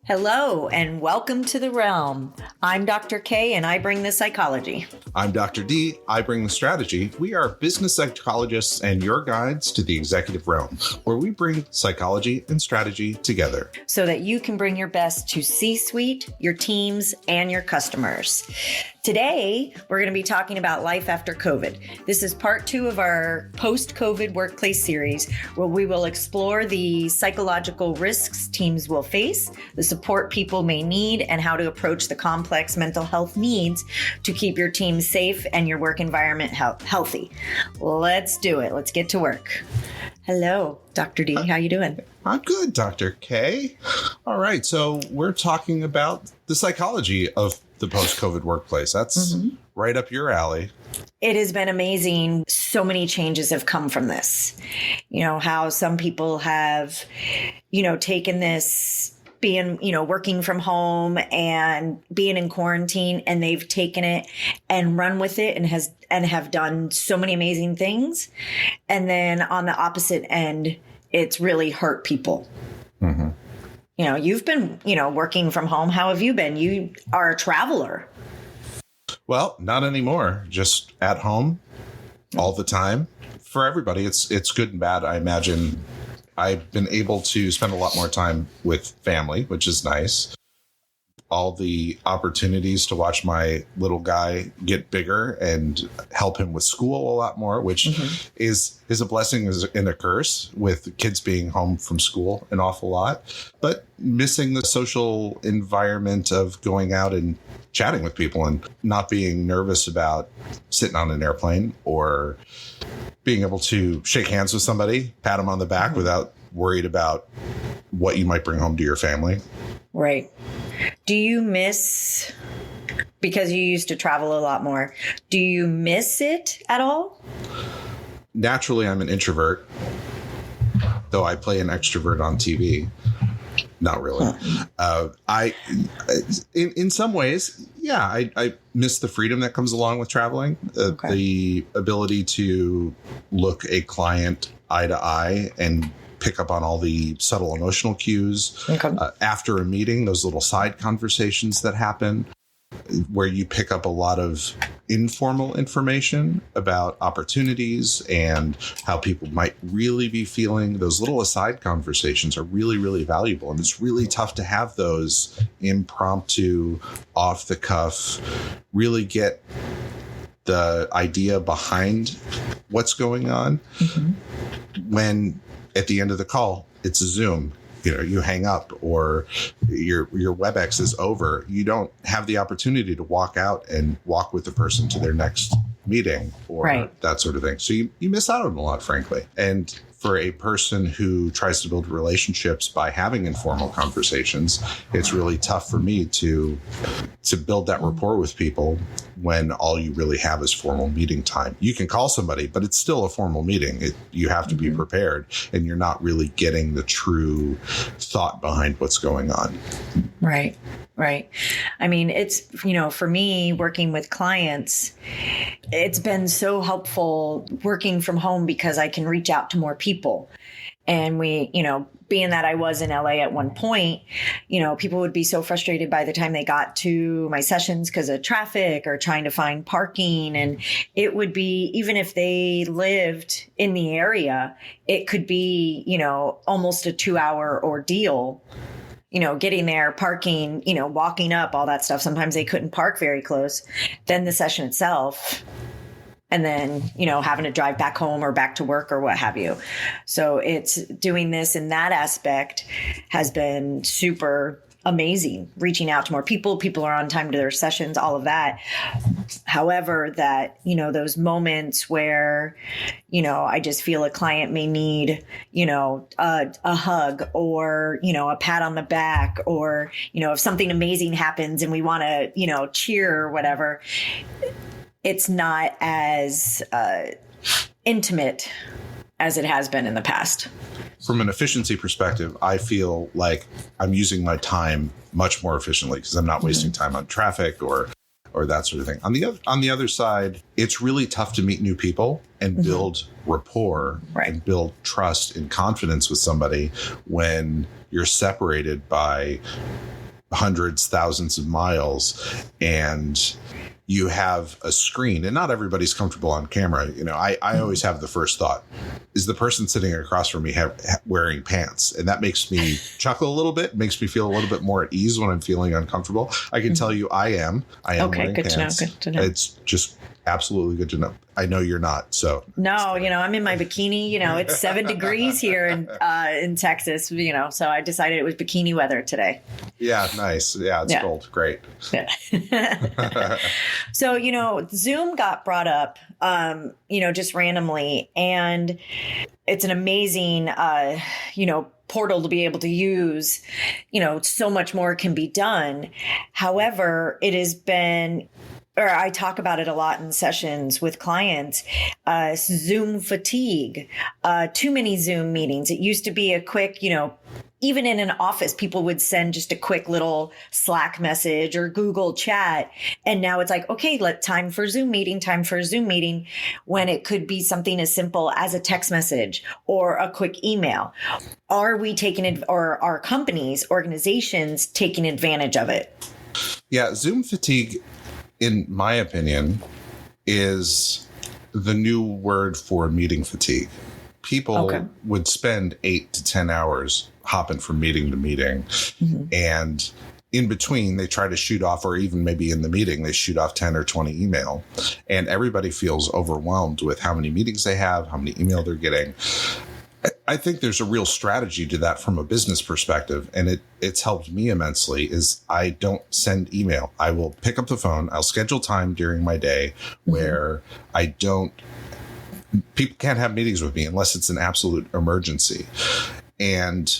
Hello and welcome to the realm. I'm Dr. K and I bring the psychology. I'm Dr. D. I bring the strategy. We are business psychologists and your guides to the executive realm, where we bring psychology and strategy together so that you can bring your best to C-suite, your teams, and your customers. Today, we're going to be talking about life after COVID. This is part 2 of our post-COVID workplace series, where we will explore the psychological risks teams will face, the support people may need, and how to approach the complex mental health needs to keep your team safe and your work environment healthy. Let's do it. Let's get to work. Hello, Dr. D. How you doing? I'm good, Dr. K. All right. So we're talking about the psychology of the post-COVID workplace. That's right up your alley. It has been amazing. So many changes have come from this. You know, how some people have, taken this being, working from home and being in quarantine, and they've taken it and run with it and have done so many amazing things. And then on the opposite end, it's really hurt people. Mm-hmm. You've been, working from home. How have you been? You are a traveler. Well, not anymore. Just at home all the time. For everybody, it's good and bad. I imagine I've been able to spend a lot more time with family, which is nice. All the opportunities to watch my little guy get bigger and help him with school a lot more, which is a blessing and a curse, with kids being home from school an awful lot, but missing the social environment of going out and chatting with people and not being nervous about sitting on an airplane or being able to shake hands with somebody, pat them on the back without worried about what you might bring home to your family. Right. Do you miss, because you used to travel a lot more, do you miss it at all? Naturally, I'm an introvert, though I play an extrovert on TV. Not really. In some ways, yeah, I miss the freedom that comes along with traveling. The ability to look a client eye to eye and pick up on all the subtle emotional cues. After a meeting, those little side conversations that happen, where you pick up a lot of informal information about opportunities and how people might really be feeling. Those little aside conversations are really, really valuable. And it's really tough to have those impromptu, off the cuff, really get the idea behind what's going on. When at the end of the call, it's a Zoom. You hang up or your WebEx is over. You don't have the opportunity to walk out and walk with the person to their next meeting or that sort of thing. So you miss out on a lot, frankly. And for a person who tries to build relationships by having informal conversations, it's really tough for me to build that rapport with people when all you really have is formal meeting time. You can call somebody, but it's still a formal meeting. You have to be prepared, and you're not really getting the true thought behind what's going on. Right. I mean, it's, for me working with clients, it's been so helpful working from home because I can reach out to more people. And being that I was in LA at one point, people would be so frustrated by the time they got to my sessions because of traffic or trying to find parking. And it would be, even if they lived in the area, it could be, almost a 2-hour ordeal. Getting there, parking, walking up, all that stuff. Sometimes they couldn't park very close. Then the session itself. And then, having to drive back home or back to work or what have you. So it's doing this in that aspect has been super amazing. Reaching out to more people. People are on time to their sessions, all of that. However, that, those moments where, I just feel a client may need, a hug or, a pat on the back, or, if something amazing happens and we want to, cheer or whatever, it's not as intimate as it has been in the past. From an efficiency perspective, I feel like I'm using my time much more efficiently because I'm not wasting time on traffic or that sort of thing. On the other side, it's really tough to meet new people and build rapport and build trust and confidence with somebody when you're separated by hundreds, thousands of miles, and you have a screen, and not everybody's comfortable on camera. You know, I always have the first thought, is the person sitting across from me wearing pants? And that makes me chuckle a little bit, makes me feel a little bit more at ease when I'm feeling uncomfortable. I can tell you I am okay, wearing good pants. To know, good to know. It's just absolutely good to know. I know you're not. So no, you know, I'm in my bikini. You know, it's 7 degrees here in Texas. You know, so I decided it was bikini weather today. Yeah, nice. Yeah, it's cold. Great. Yeah. So, you know, Zoom got brought up, you know, just randomly, and it's an amazing, you know, portal to be able to use. You know, so much more can be done. However, it has been, or I talk about it a lot in sessions with clients, Zoom fatigue, too many Zoom meetings. It used to be a quick, you know, even in an office, people would send just a quick little Slack message or Google chat. And now it's like, okay, time for a Zoom meeting, when it could be something as simple as a text message or a quick email. Are we taking it, or are companies, organizations taking advantage of it? Yeah, Zoom fatigue, in my opinion, is the new word for meeting fatigue. People would spend 8 to 10 hours hopping from meeting to meeting. Mm-hmm. And in between, they try to shoot off, or even maybe in the meeting, they shoot off 10 or 20 email. And everybody feels overwhelmed with how many meetings they have, how many email they're getting. I think there's a real strategy to that from a business perspective, and it's helped me immensely. Is I don't send email. I will pick up the phone. I'll schedule time during my day where I don't. People can't have meetings with me unless it's an absolute emergency, and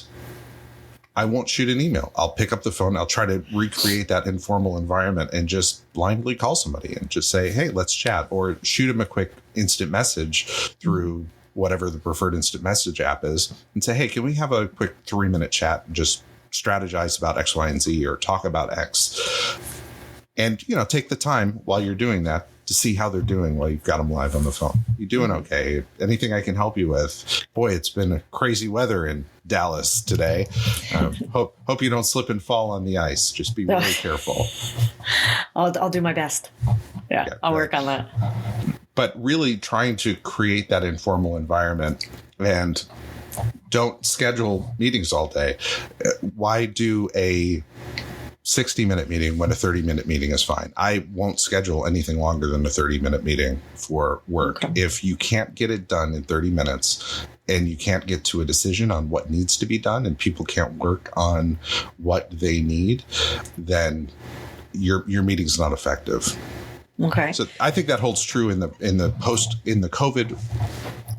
I won't shoot an email. I'll pick up the phone. I'll try to recreate that informal environment and just blindly call somebody and just say, "Hey, let's chat," or shoot them a quick instant message through whatever the preferred instant message app is, and say, "Hey, can we have a quick 3-minute chat and just strategize about X, Y, and Z, or talk about X?" And, you know, take the time while you're doing that to see how they're doing while you've got them live on the phone. You doing okay? Anything I can help you with? Boy, it's been a crazy weather in Dallas today. Hope you don't slip and fall on the ice. Just be really careful. I'll do my best. Yeah, I'll work on that. But really trying to create that informal environment, and don't schedule meetings all day. Why do a 60-minute meeting when a 30-minute meeting is fine? I won't schedule anything longer than a 30-minute meeting for work. Okay. If you can't get it done in 30 minutes and you can't get to a decision on what needs to be done, and people can't work on what they need, then your meeting's not effective. Okay. So I think that holds true in the COVID,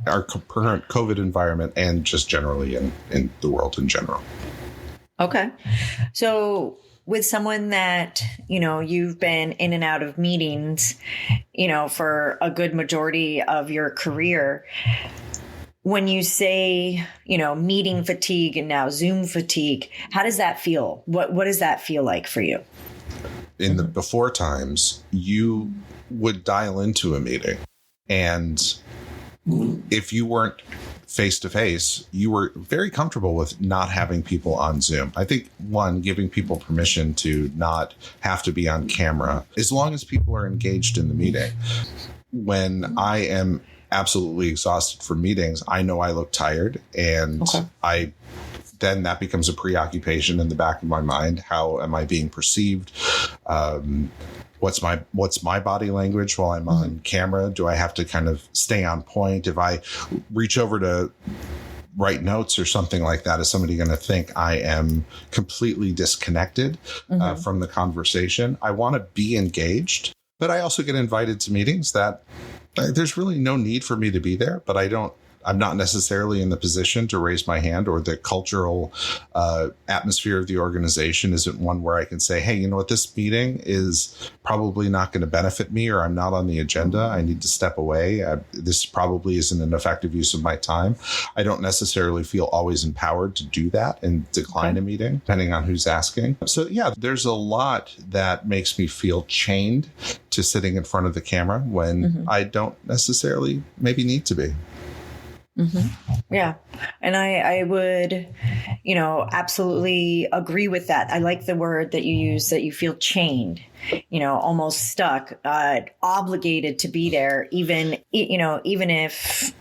our current COVID environment, and just generally in the world in general. Okay. So with someone that, you know, you've been in and out of meetings, you know, for a good majority of your career, when you say, you know, meeting fatigue and now Zoom fatigue, how does that feel? What does that feel like for you? In the before times, you would dial into a meeting, and if you weren't face to face, you were very comfortable with not having people on Zoom. I think, one, giving people permission to not have to be on camera, as long as people are engaged in the meeting. When I am absolutely exhausted from meetings, I know I look tired, and then that becomes a preoccupation in the back of my mind. How am I being perceived? What's my body language while I'm on camera? Do I have to kind of stay on point? If I reach over to write notes or something like that, is somebody going to think I am completely disconnected from the conversation? I want to be engaged, but I also get invited to meetings that there's really no need for me to be there, but I'm not necessarily in the position to raise my hand, or the cultural atmosphere of the organization isn't one where I can say, hey, you know what, this meeting is probably not going to benefit me, or I'm not on the agenda. I need to step away. This probably isn't an effective use of my time. I don't necessarily feel always empowered to do that and decline a meeting, depending on who's asking. So yeah, there's a lot that makes me feel chained to sitting in front of the camera when I don't necessarily maybe need to be. Yeah. And I would, absolutely agree with that. I like the word that you use, that you feel chained, almost stuck, obligated to be there, even if,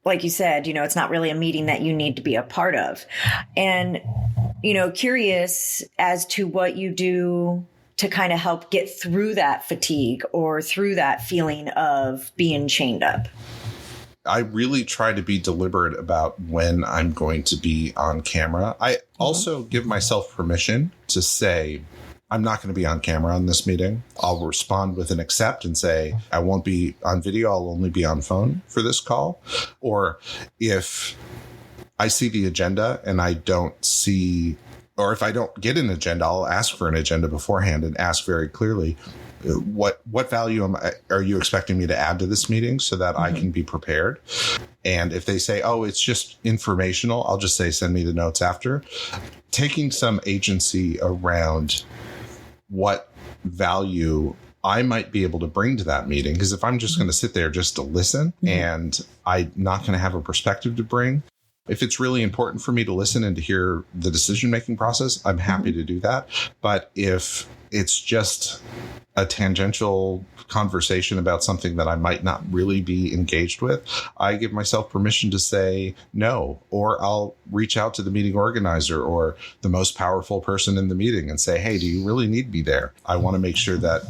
like you said, it's not really a meeting that you need to be a part of. And, curious as to what you do to kind of help get through that fatigue or through that feeling of being chained up. I really try to be deliberate about when I'm going to be on camera. I also give myself permission to say, I'm not going to be on camera on this meeting. I'll respond with an accept and say, I won't be on video. I'll only be on phone for this call. Or if I see the agenda and I don't see, or if I don't get an agenda, I'll ask for an agenda beforehand and ask very clearly, what value are you expecting me to add to this meeting so that I can be prepared? And if they say, oh, it's just informational, I'll just say, send me the notes after. Taking some agency around what value I might be able to bring to that meeting. Because if I'm just going to sit there just to listen and I'm not going to have a perspective to bring, if it's really important for me to listen and to hear the decision-making process, I'm happy to do that. But if it's just a tangential conversation about something that I might not really be engaged with, I give myself permission to say no, or I'll reach out to the meeting organizer or the most powerful person in the meeting and say, hey, do you really need me there? I want to make sure that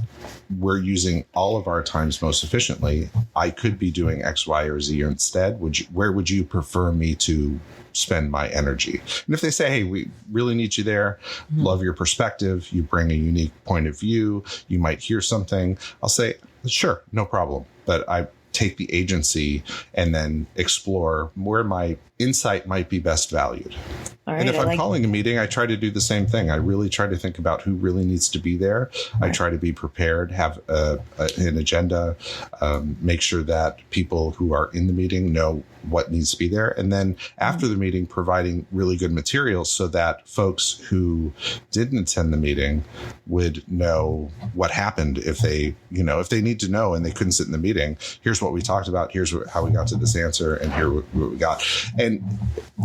we're using all of our times most efficiently. I could be doing X, Y, or Z instead. Where would you prefer me to spend my energy? And if they say, hey, we really need you there, love your perspective, you bring a unique point of view, you might hear something, I'll say, sure, no problem. But I take the agency and then explore where my insight might be best valued. Right, and if I'm calling a meeting, I try to do the same thing. I really try to think about who really needs to be there. Right. I try to be prepared, have an agenda, make sure that people who are in the meeting know what needs to be there. And then after the meeting, providing really good materials so that folks who didn't attend the meeting would know what happened if they need to know and they couldn't sit in the meeting. Here's what we talked about. Here's how we got to this answer. And here what we got. And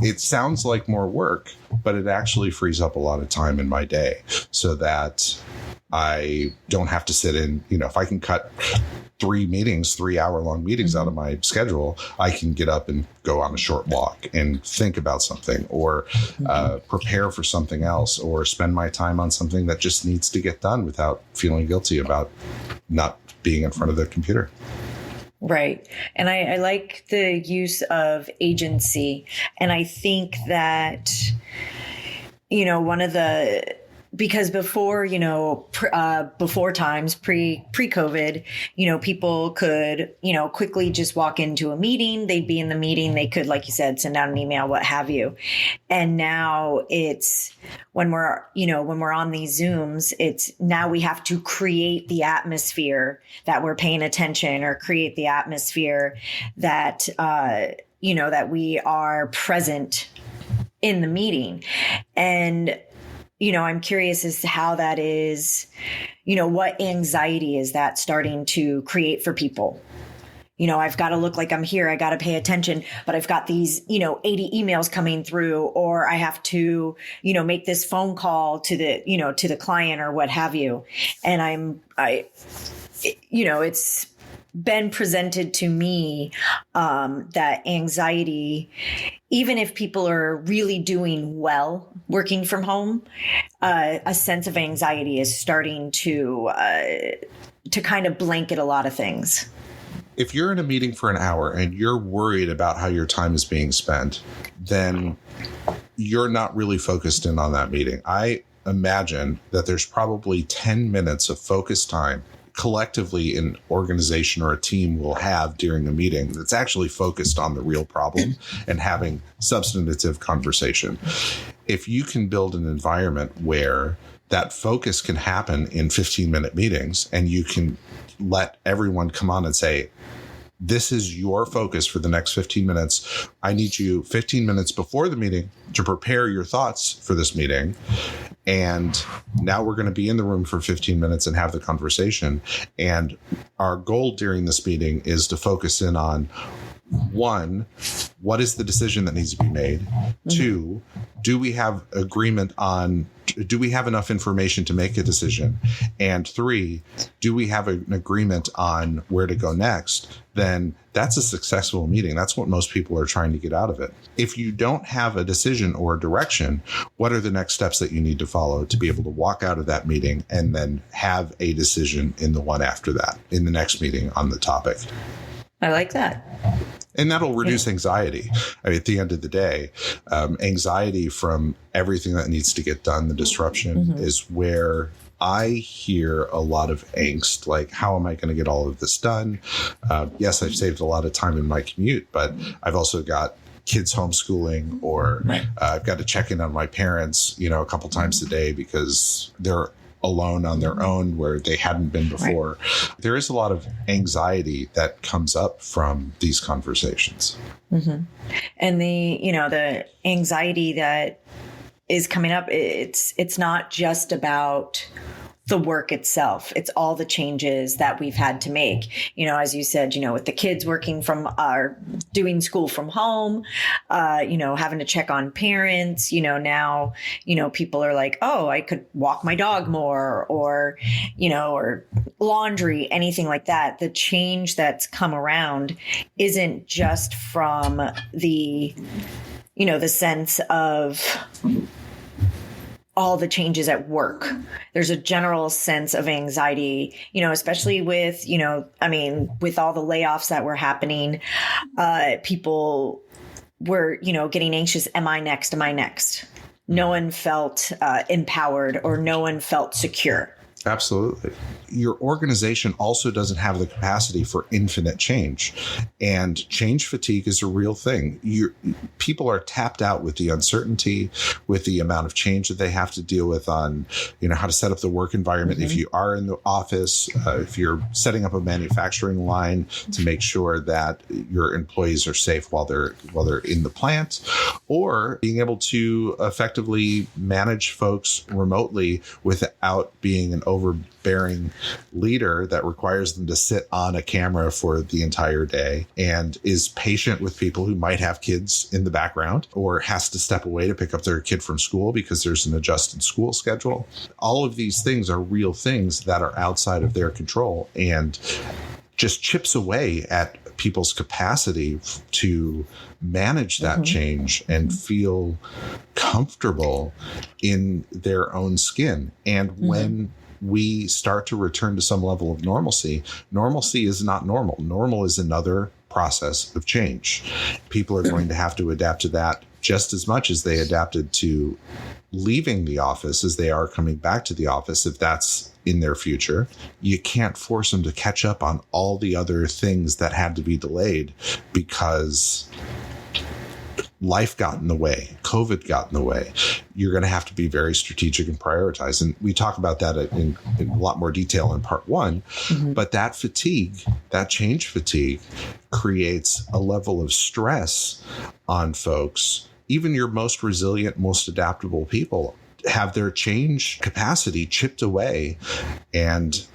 it sounds like more work, but it actually frees up a lot of time in my day so that I don't have to sit in, if I can cut 3-hour-long meetings out of my schedule, I can get up and go on a short walk and think about something or prepare for something else or spend my time on something that just needs to get done without feeling guilty about not being in front of the computer. Right. And I like the use of agency. And I think that, one of the, because before, before times pre-COVID, people could, quickly just walk into a meeting. They'd be in the meeting. They could, like you said, send out an email, what have you. And now it's when we're on these Zooms, it's now we have to create the atmosphere that we're paying attention or create the atmosphere that, that we are present in the meeting. And I'm curious as to how that is, what anxiety is that starting to create for people? I've got to look like I'm here. I got to pay attention, but I've got these, 80 emails coming through, or I have to, make this phone call to the client or what have you. And it's been presented to me that anxiety, even if people are really doing well working from home, a sense of anxiety is starting to kind of blanket a lot of things. If you're in a meeting for an hour and you're worried about how your time is being spent, then you're not really focused in on that meeting. I imagine that there's probably 10 minutes of focused time collectively an organization or a team will have during a meeting that's actually focused on the real problem and having substantive conversation. If you can build an environment where that focus can happen in 15-minute meetings and you can let everyone come on and say, this is your focus for the next 15 minutes. I need you 15 minutes before the meeting to prepare your thoughts for this meeting. And now we're going to be in the room for 15 minutes and have the conversation. And our goal during this meeting is to focus in on, one, what is the decision that needs to be made? Mm-hmm. 2, do we have enough information to make a decision? And 3, do we have an agreement on where to go next? Then that's a successful meeting. That's what most people are trying to get out of it. If you don't have a decision or a direction, what are the next steps that you need to follow to be able to walk out of that meeting and then have a decision in the one after that, in the next meeting on the topic? I like that. And that'll reduce anxiety. I mean, at the end of the day, anxiety from everything that needs to get done, the disruption, is where I hear a lot of angst, like, how am I going to get all of this done? Yes, I've saved a lot of time in my commute, but I've also got kids homeschooling, or I've got to check in on my parents, a couple times a day because they're alone on their own where they hadn't been before. Right. There is a lot of anxiety that comes up from these conversations. Mm-hmm. And the anxiety that is coming up, it's not just about the work itself. It's all the changes that we've had to make, as you said, with the kids working doing school from home, having to check on parents, now, people are like, oh, I could walk my dog more, or laundry, anything like that. The change that's come around isn't just from the sense of all the changes at work. There's a general sense of anxiety, especially with, with all the layoffs that were happening, people were, getting anxious. Am I next? Am I next? No one felt empowered, or no one felt secure. Absolutely. Your organization also doesn't have the capacity for infinite change, and change fatigue is a real thing. People are tapped out with the uncertainty, with the amount of change that they have to deal with on, how to set up the work environment. If you are in the office, if you're setting up a manufacturing line to make sure that your employees are safe while they're in the plant, or being able to effectively manage folks remotely without being an overbearing leader that requires them to sit on a camera for the entire day and is patient with people who might have kids in the background, or has to step away to pick up their kid from school because there's an adjusted school schedule. All of these things are real things that are outside of their control, and just chips away at people's capacity to manage that change and feel comfortable in their own skin. And when we start to return to some level of normalcy is not normal. Normal is another process of change. People are going to have to adapt to that just as much as they adapted to leaving the office as they are coming back to the office, if that's in their future. You can't force them to catch up on all the other things that had to be delayed because life got in the way, COVID got in the way. You're going to have to be very strategic and prioritize. And we talk about that in a lot more detail in part 1. But that fatigue, that change fatigue, creates a level of stress on folks. Even your most resilient, most adaptable people have their change capacity chipped away and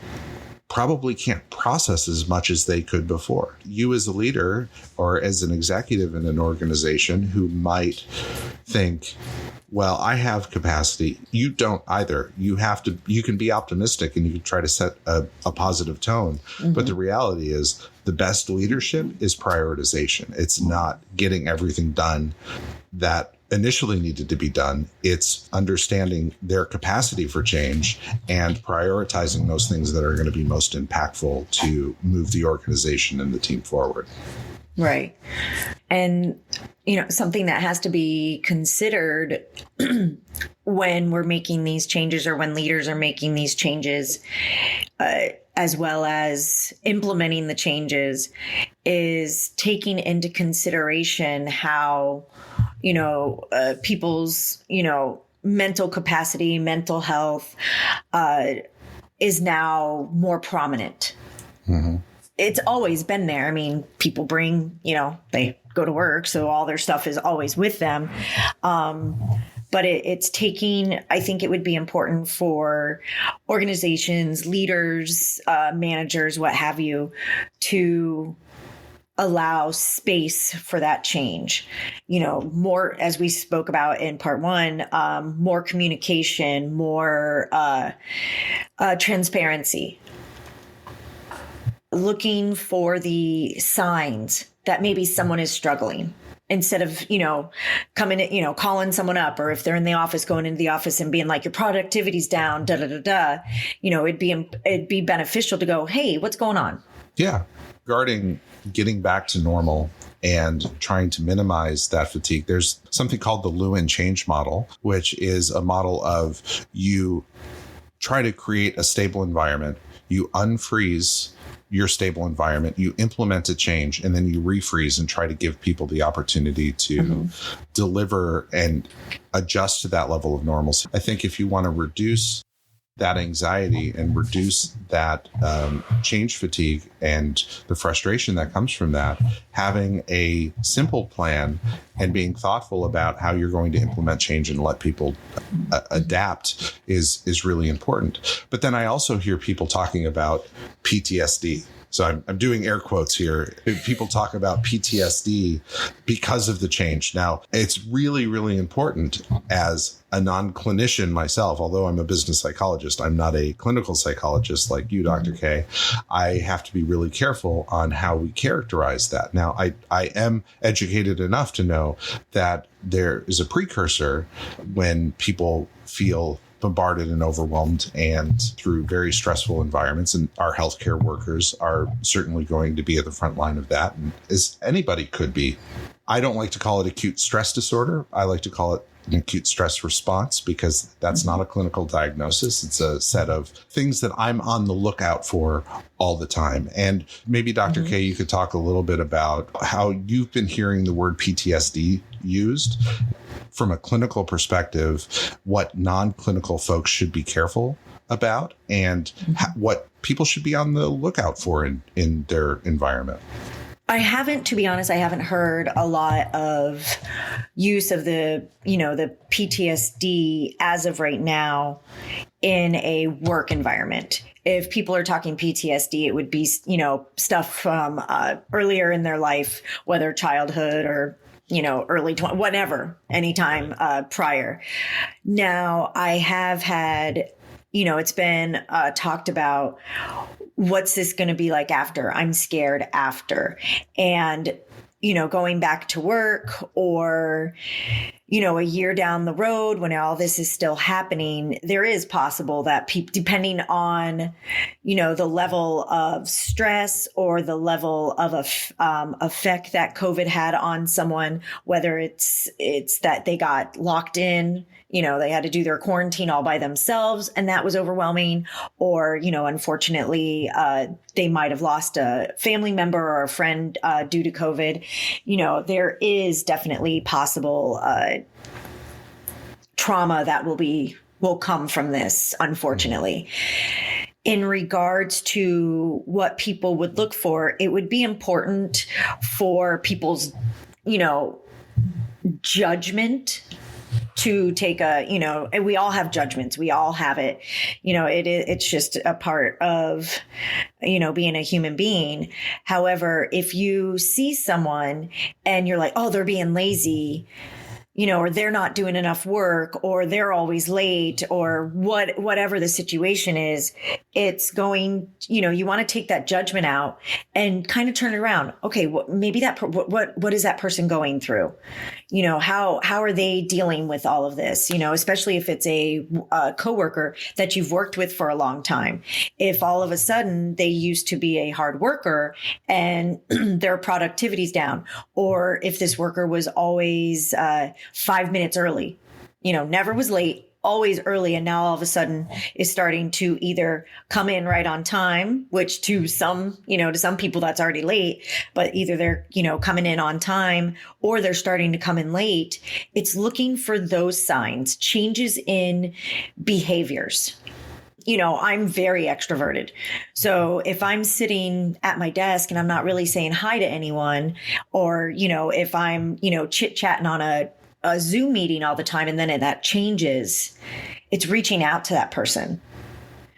probably can't process as much as they could before. You as a leader or as an executive in an organization who might think, well, I have capacity. You don't either. You can be optimistic and you can try to set a positive tone. But the reality is the best leadership is prioritization. It's not getting everything done that initially needed to be done. It's understanding their capacity for change and prioritizing those things that are going to be most impactful to move the organization and the team forward. Right. And, something that has to be considered when we're making these changes, or when leaders are making these changes, as well as implementing the changes, is taking into consideration how, people's, mental capacity, mental health, is now more prominent. It's always been there. I mean, people bring, they go to work, so all their stuff is always with them. But it's taking, I think it would be important for organizations, leaders, managers, what have you, to allow space for that change. More, as we spoke about in part one, more communication, more transparency, looking for the signs that maybe someone is struggling instead of, coming, calling someone up, or if they're in the office, going into the office and being like, your productivity's down, da, da, da, da, it'd be beneficial to go, hey, what's going on? Yeah. Regarding getting back to normal and trying to minimize that fatigue, there's something called the Lewin change model, which is a model of you try to create a stable environment, you unfreeze your stable environment, you implement a change, and then you refreeze and try to give people the opportunity to deliver and adjust to that level of normalcy. I think if you want to reduce that anxiety and reduce that change fatigue and the frustration that comes from that, having a simple plan and being thoughtful about how you're going to implement change and let people adapt is really important. But then I also hear people talking about PTSD. So I'm doing air quotes here. People talk about PTSD because of the change. Now, it's really, really important as a non-clinician myself, although I'm a business psychologist, I'm not a clinical psychologist like you, Dr. K. I have to be really careful on how we characterize that. Now, I am educated enough to know that there is a precursor when people feel bombarded and overwhelmed and through very stressful environments. And our healthcare workers are certainly going to be at the front line of that, and as anybody could be. I don't like to call it acute stress disorder. I like to call it an acute stress response, because that's not a clinical diagnosis. It's a set of things that I'm on the lookout for all the time. And maybe Dr. K, you could talk a little bit about how you've been hearing the word PTSD used from a clinical perspective, what non-clinical folks should be careful about, and what people should be on the lookout for in their environment. I haven't, to be honest, I haven't heard a lot of use of the PTSD as of right now in a work environment. If people are talking PTSD, it would be, stuff from earlier in their life, whether childhood or early 20s, whatever, anytime prior. Now, I have had, it's been talked about, what's this going to be like after? I'm scared after. And, going back to work, or, a year down the road when all this is still happening, there is possible that depending on, the level of stress or the level of effect that COVID had on someone, whether it's that they got locked in, they had to do their quarantine all by themselves, and that was overwhelming, or, unfortunately, they might have lost a family member or a friend due to COVID. There is definitely possible trauma that will come from this, unfortunately. In regards to what people would look for, it would be important for people's, judgment to take and we all have judgments. We all have it. It's just a part of, being a human being. However, if you see someone and you're like, oh, they're being lazy, or they're not doing enough work, or they're always late, or whatever the situation is, it's going, you want to take that judgment out and kind of turn it around. Okay, maybe what is that person going through? How are they dealing with all of this? Especially if it's a coworker that you've worked with for a long time. If all of a sudden they used to be a hard worker and their productivity's down, or if this worker was always 5 minutes early, never was late, always early, and now all of a sudden is starting to either come in right on time, which to some people that's already late, but either they're, coming in on time or they're starting to come in late. It's looking for those signs, changes in behaviors. I'm very extroverted. So if I'm sitting at my desk and I'm not really saying hi to anyone, or, if I'm, chit chatting on a Zoom meeting all the time, and then that changes, it's reaching out to that person.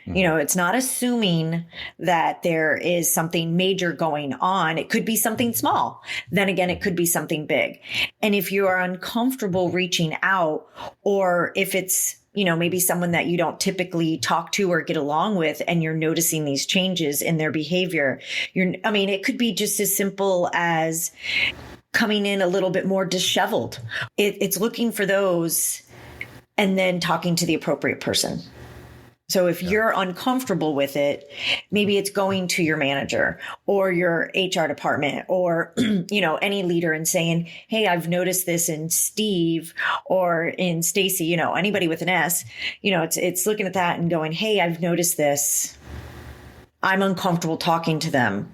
You know, it's not assuming that there is something major going on. It could be something small. Then again, it could be something big. And if you are uncomfortable reaching out, or if it's, you know, maybe someone that you don't typically talk to or get along with, and you're noticing these changes in their behavior, it could be just as simple as coming in a little bit more disheveled. It's looking for those and then talking to the appropriate person. So if you're uncomfortable with it, maybe it's going to your manager or your HR department or, you know, any leader and saying, hey, I've noticed this in Steve or in Stacy, you know, anybody with an S, you know, it's looking at that and going, hey, I've noticed this. I'm uncomfortable talking to them.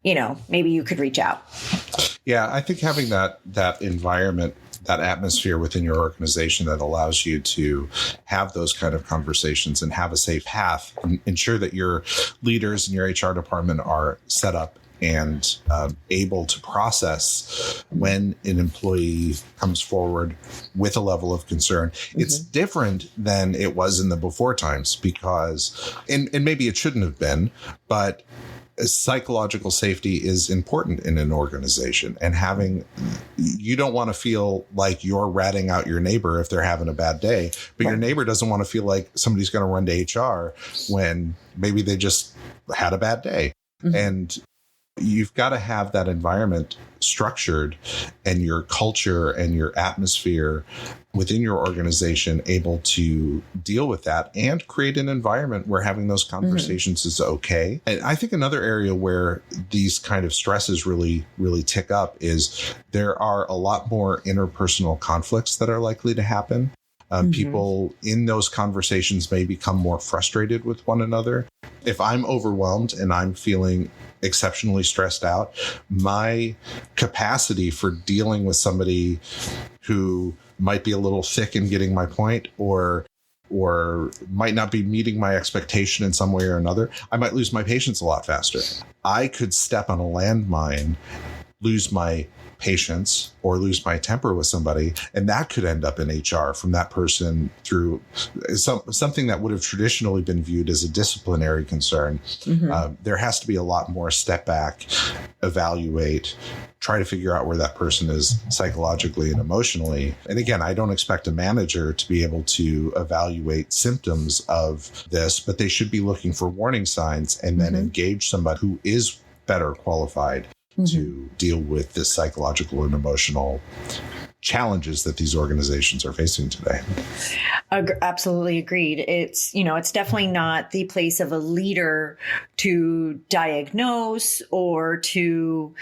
You know, maybe you could reach out. Yeah, I think having that environment, that atmosphere within your organization that allows you to have those kind of conversations and have a safe path, and ensure that your leaders and your HR department are set up and able to process when an employee comes forward with a level of concern. Mm-hmm. It's different than it was in the before times because, and maybe it shouldn't have been, but psychological safety is important in an organization, and you don't want to feel like you're ratting out your neighbor if they're having a bad day, but your neighbor doesn't want to feel like somebody's going to run to HR when maybe they just had a bad day. Mm-hmm. And you've got to have that environment structured, and your culture and your atmosphere within your organization able to deal with that and create an environment where having those conversations is okay. And I think another area where these kind of stresses really, really tick up is there are a lot more interpersonal conflicts that are likely to happen. People in those conversations may become more frustrated with one another. If I'm overwhelmed and I'm feeling exceptionally stressed out, my capacity for dealing with somebody who might be a little thick in getting my point or might not be meeting my expectation in some way or another, I might lose my patience a lot faster. I could step on a landmine, lose my patience, or lose my temper with somebody, and that could end up in HR from that person through something that would have traditionally been viewed as a disciplinary concern. There has to be a lot more step back, evaluate, try to figure out where that person is psychologically and emotionally. And again, I don't expect a manager to be able to evaluate symptoms of this, but they should be looking for warning signs and then engage somebody who is better qualified to deal with the psychological and emotional challenges that these organizations are facing today. Absolutely agreed. It's, you know, it's definitely not the place of a leader to diagnose or to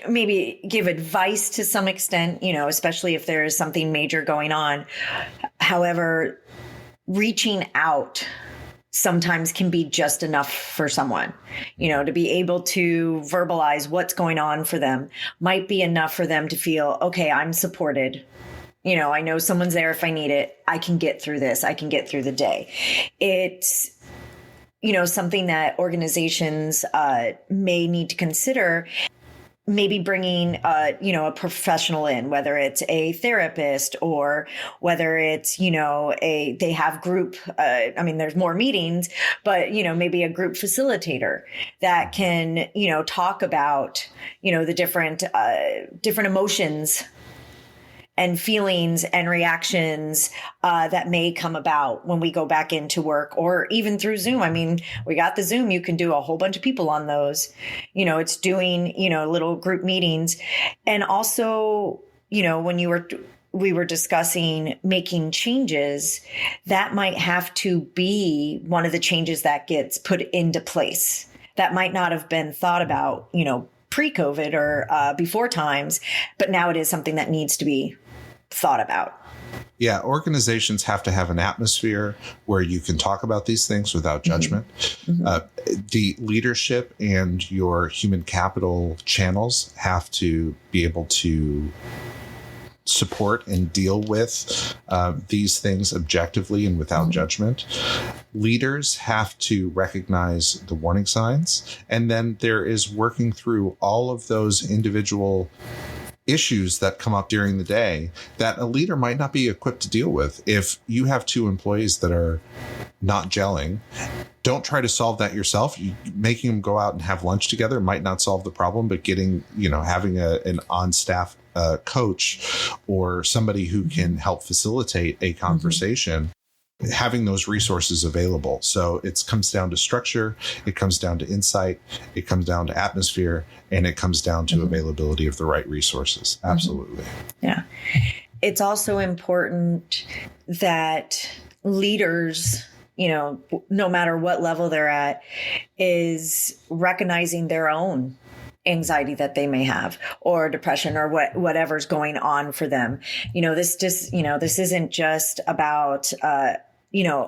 maybe give advice to some extent, you know, especially if there is something major going on. However, reaching out sometimes can be just enough for someone, you know, to be able to verbalize what's going on for them might be enough for them to feel, okay, I'm supported. You know, I know someone's there if I need it. I can get through this. I can get through the day. It's, you know, something that organizations may need to consider. Maybe bringing, a professional in, whether it's a therapist or whether it's, you know, they have group, there's more meetings, but, you know, maybe a group facilitator that can, you know, talk about, you know, the different emotions and feelings and reactions that may come about when we go back into work or even through Zoom. I mean, we got the Zoom. You can do a whole bunch of people on those. You know, it's doing, you know, little group meetings. And also, you know, when we were discussing making changes, that might have to be one of the changes that gets put into place. That might not have been thought about, you know, pre-COVID or before times, but now it is something that needs to be thought about. Yeah, organizations have to have an atmosphere where you can talk about these things without judgment. The leadership and your human capital channels have to be able to support and deal with these things objectively and without judgment. Leaders have to recognize the warning signs, and then there is working through all of those individual issues that come up during the day that a leader might not be equipped to deal with. If you have two employees that are not gelling, don't try to solve that yourself. Making them go out and have lunch together might not solve the problem, but having an on-staff coach or somebody who can help facilitate a conversation, having those resources available. So it comes down to structure, it comes down to insight, it comes down to atmosphere, and it comes down to availability of the right resources. Absolutely. Yeah. It's also important that leaders, no matter what level they're at, is recognizing their own anxiety that they may have, or depression, or whatever's going on for them. This isn't just about,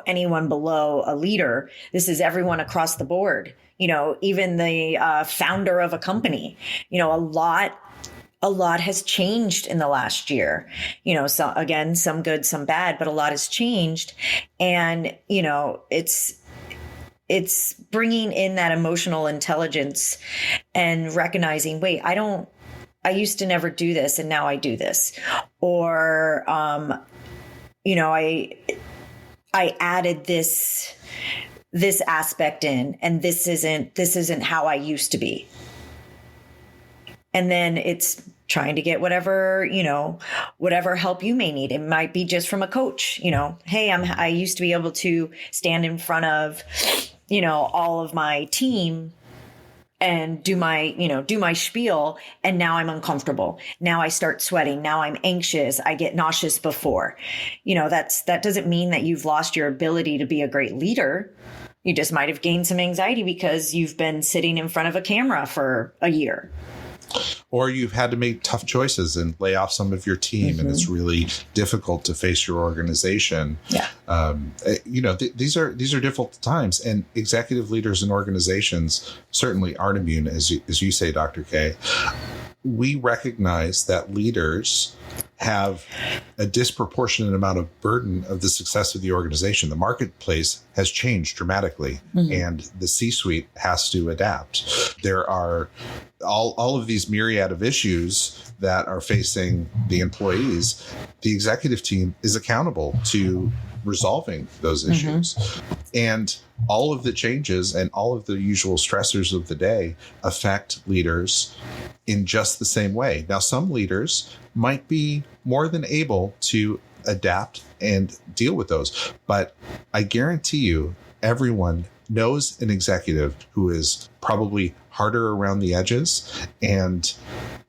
anyone below a leader. This is everyone across the board, even the founder of a company. A lot has changed in the last year. So again, some good, some bad, but a lot has changed. And, it's bringing in that emotional intelligence and recognizing, wait, I used to never do this, and now I do this. Or, I added this aspect in, and this isn't how I used to be. And then it's trying to get whatever help you may need. It might be just from a coach, hey, I used to be able to stand in front of, all of my team and do my spiel. And now I'm uncomfortable. Now I start sweating. Now I'm anxious. I get nauseous before, that doesn't mean that you've lost your ability to be a great leader. You just might have gained some anxiety because you've been sitting in front of a camera for a year. Or you've had to make tough choices and lay off some of your team, and it's really difficult to face your organization. Yeah. These are difficult times, and executive leaders and organizations certainly aren't immune, as you say, Dr. K. We recognize that leaders have a disproportionate amount of burden of the success of the organization. The marketplace has changed dramatically, and the C-suite has to adapt. There are all of these myriad of issues that are facing the employees. The executive team is accountable to resolving those issues. And all of the changes and all of the usual stressors of the day affect leaders in just the same way. Now, some leaders might be more than able to adapt and deal with those, but I guarantee you, everyone knows an executive who is probably harder around the edges and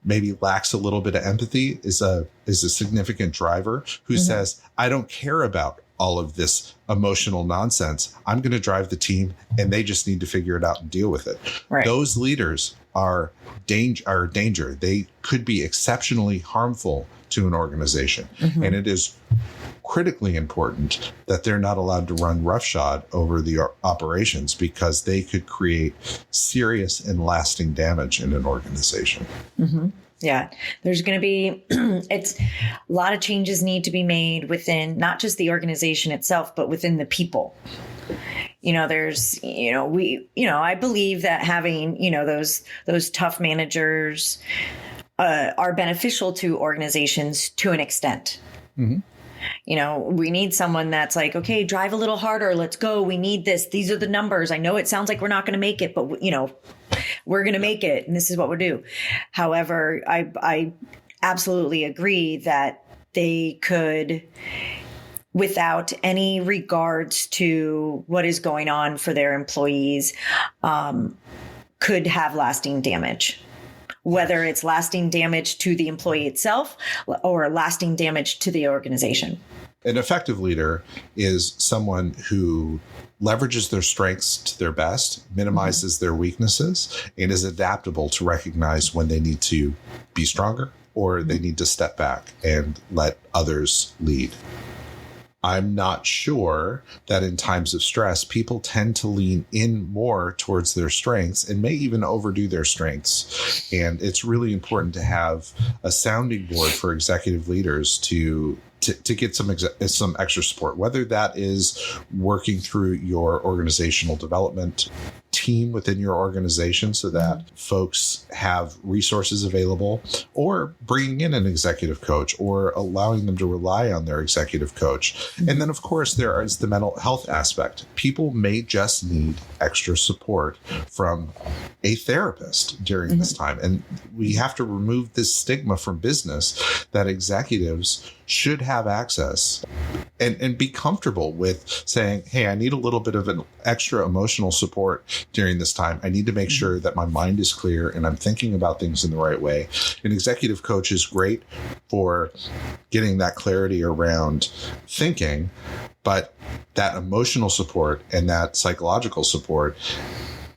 maybe lacks a little bit of empathy, is a significant driver who says, I don't care about all of this emotional nonsense. I'm going to drive the team, and they just need to figure it out and deal with it. Right. Those leaders are danger. They could be exceptionally harmful to an organization. And it is critically important that they're not allowed to run roughshod over the operations, because they could create serious and lasting damage in an organization. Yeah, there's going to be a lot of changes need to be made within not just the organization itself, but within the people. I believe that having, those tough managers are beneficial to organizations to an extent. We need someone that's like, okay, drive a little harder. Let's go. We need this. These are the numbers. I know it sounds like we're not going to make it, but we're going to make it. And this is what we'll do. However, I absolutely agree that they could, without any regards to what is going on for their employees, could have lasting damage. Whether it's lasting damage to the employee itself or lasting damage to the organization. An effective leader is someone who leverages their strengths to their best, minimizes their weaknesses, and is adaptable to recognize when they need to be stronger or they need to step back and let others lead. I'm not sure that in times of stress, people tend to lean in more towards their strengths and may even overdo their strengths. And it's really important to have a sounding board for executive leaders to get some extra support, whether that is working through your organizational development team within your organization so that folks have resources available, or bringing in an executive coach or allowing them to rely on their executive coach. And then, of course, there is the mental health aspect. People may just need extra support from a therapist during this time. And we have to remove this stigma from business that executives should have access and be comfortable with saying, hey, I need a little bit of an extra emotional support during this time. I need to make sure that my mind is clear and I'm thinking about things in the right way. An executive coach is great for getting that clarity around thinking, but that emotional support and that psychological support,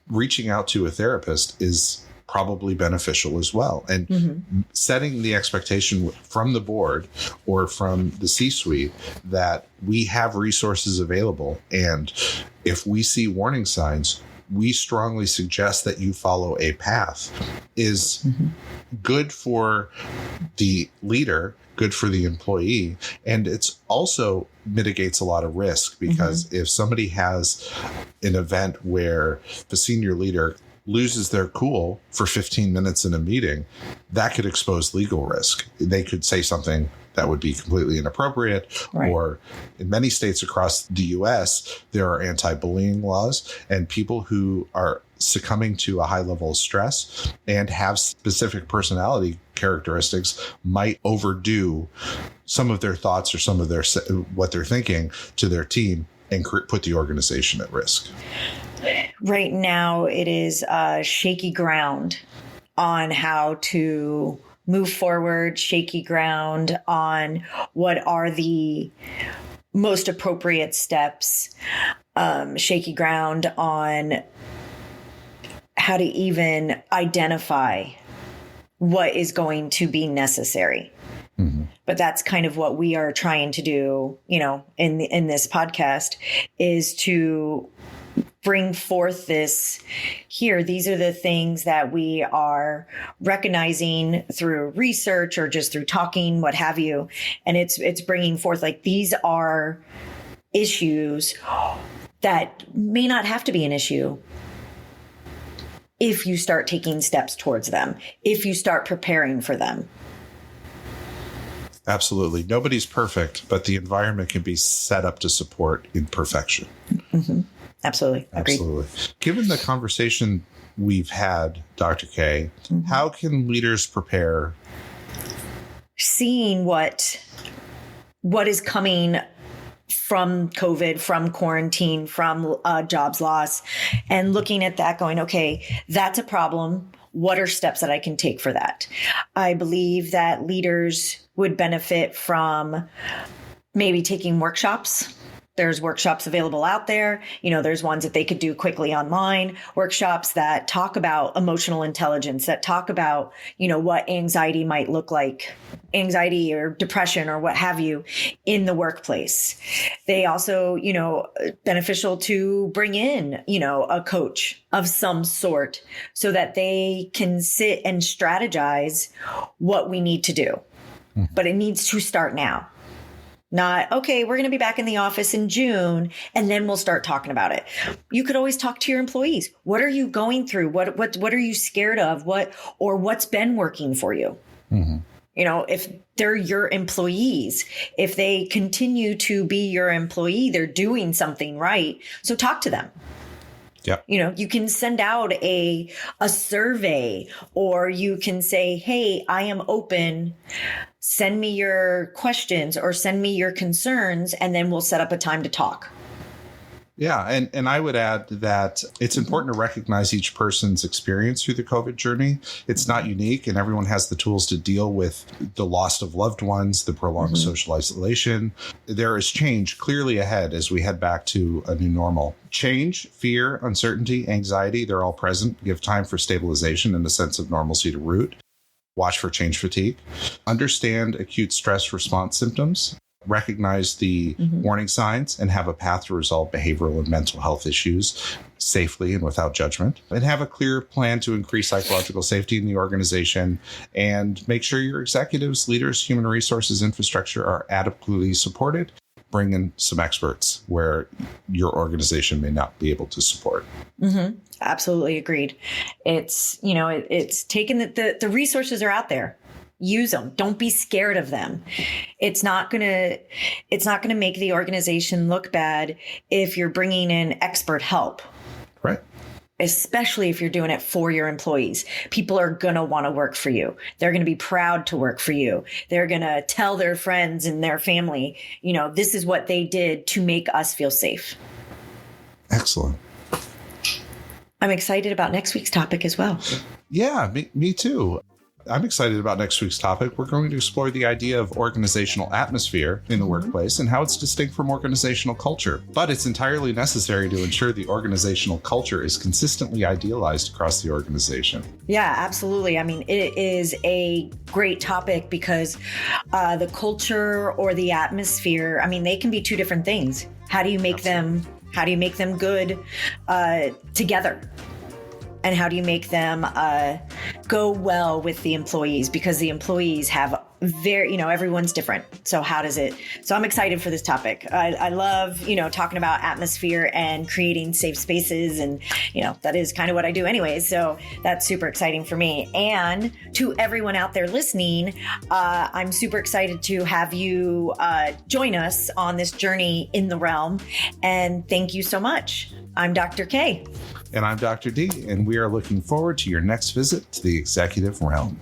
reaching out to a therapist is probably beneficial as well. And setting the expectation from the board or from the C-suite that we have resources available. And if we see warning signs, we strongly suggest that you follow a path is good for the leader, good for the employee. And it's also mitigates a lot of risk, because if somebody has an event where the senior leader loses their cool for 15 minutes in a meeting, that could expose legal risk. They could say something that would be completely inappropriate, or in many states across the US, there are anti-bullying laws, and people who are succumbing to a high level of stress and have specific personality characteristics might overdo some of their thoughts or some of their what they're thinking to their team and put the organization at risk. Right now, it is shaky ground on how to move forward, shaky ground on what are the most appropriate steps, shaky ground on how to even identify what is going to be necessary. But that's kind of what we are trying to do, in this podcast, is to bring forth this here. These are the things that we are recognizing through research or just through talking, what have you. And it's bringing forth, like, these are issues that may not have to be an issue if you start taking steps towards them, if you start preparing for them. Absolutely. Nobody's perfect, but the environment can be set up to support imperfection. Absolutely. Agreed. Absolutely. Given the conversation we've had, Dr. K, how can leaders prepare? Seeing what is coming from COVID, from quarantine, from jobs loss, and looking at that going, okay, that's a problem. What are steps that I can take for that? I believe that leaders would benefit from maybe taking workshops. There's workshops available out there. There's ones that they could do quickly online, workshops that talk about emotional intelligence, that talk about, what anxiety might look like, anxiety or depression or what have you in the workplace. They also, beneficial to bring in, a coach of some sort so that they can sit and strategize what we need to do. But it needs to start now. Not, okay, we're going to be back in the office in June and then we'll start talking about it. You could always talk to your employees. What are you going through? What are you scared of? What's been working for you? If they're your employees, if they continue to be your employee, they're doing something right. So talk to them. Yep. You can send out a survey, or you can say, hey, I am open. Send me your questions or send me your concerns, and then we'll set up a time to talk. Yeah. And I would add that it's important to recognize each person's experience through the COVID journey. It's not unique, and everyone has the tools to deal with the loss of loved ones, the prolonged social isolation. There is change clearly ahead as we head back to a new normal. Change, fear, uncertainty, anxiety, they're all present. Give time for stabilization and a sense of normalcy to root. Watch for change fatigue. Understand acute stress response symptoms. Recognize the warning signs and have a path to resolve behavioral and mental health issues safely and without judgment. And have a clear plan to increase psychological safety in the organization, and make sure your executives, leaders, human resources, infrastructure are adequately supported bring in some experts where your organization may not be able to support. Mm-hmm. Absolutely agreed. It's, it's taken the resources are out there. Use them. Don't be scared of them. It's not going to make the organization look bad if you're bringing in expert help. Right. Especially if you're doing it for your employees. People are going to want to work for you. They're going to be proud to work for you. They're going to tell their friends and their family, this is what they did to make us feel safe. Excellent. I'm excited about next week's topic as well. Yeah, me too. I'm excited about next week's topic. We're going to explore the idea of organizational atmosphere in the workplace and how it's distinct from organizational culture. But it's entirely necessary to ensure the organizational culture is consistently idealized across the organization. Yeah, absolutely. I mean, it is a great topic because the culture or the atmosphere, I mean, they can be two different things. How do you make them good together? And how do you make them go well with the employees? Because the employees have everyone's different. So how does it? So I'm excited for this topic. I love, talking about atmosphere and creating safe spaces. And, that is kind of what I do anyways. So that's super exciting for me. And to everyone out there listening, I'm super excited to have you join us on this journey in the realm. And thank you so much. I'm Dr. K. And I'm Dr. D, and we are looking forward to your next visit to the executive realm.